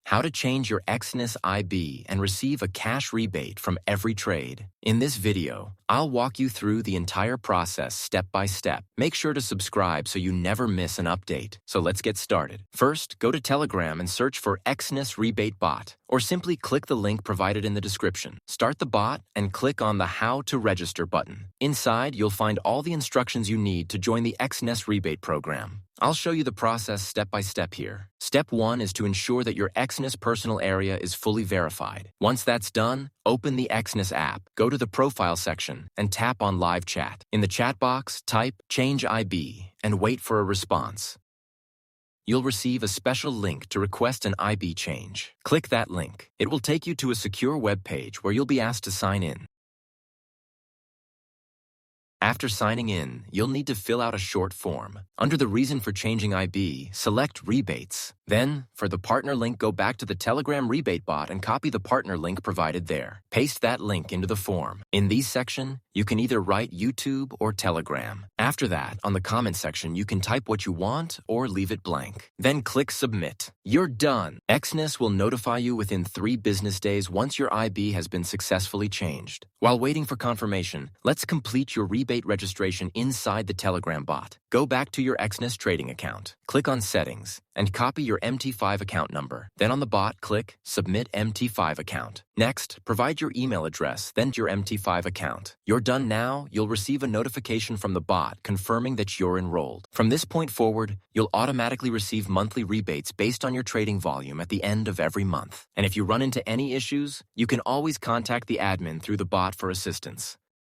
how to change your Exness IB and receive a cash rebate from every trade. In this video, I'll walk you through the entire process step by step. Make sure to subscribe so you never miss an update. So let's get started. First, go to Telegram and search for Exness Rebate Bot, or simply click the link provided in the description. Start the bot and click on the How to Register button. Inside, you'll find all the instructions you need to join the Exness rebate program. I'll show you the process step by step here. Step 1 is to ensure that your Exness personal area is fully verified. Once that's done, open the Exness app, go to the Profile section, and tap on Live Chat. In the chat box, type Change IB and wait for a response. You'll receive a special link to request an IB change. Click that link. It will take you to a secure web page where you'll be asked to sign in. After signing in, you'll need to fill out a short form. Under the reason for changing IB, select Rebates. Then, for the partner link, go back to the Telegram rebate bot and copy the partner link provided there. Paste that link into the form. In these section, you can either write YouTube or Telegram. After that, on the comment section, you can type what you want or leave it blank. Then click Submit. You're done. Exness will notify you within 3 business days once your IB has been successfully changed. While waiting for confirmation, let's complete your rebate registration inside the Telegram bot. Go back to your Exness trading account. Click on Settings and copy your MT5 account number. Then on the bot, click Submit MT5 account. Next, provide your email address, then your MT5 account. You're done now. You'll receive a notification from the bot confirming that you're enrolled. From this point forward, you'll automatically receive monthly rebates based on your trading volume at the end of every month. And if you run into any issues, you can always contact the admin through the bot for assistance.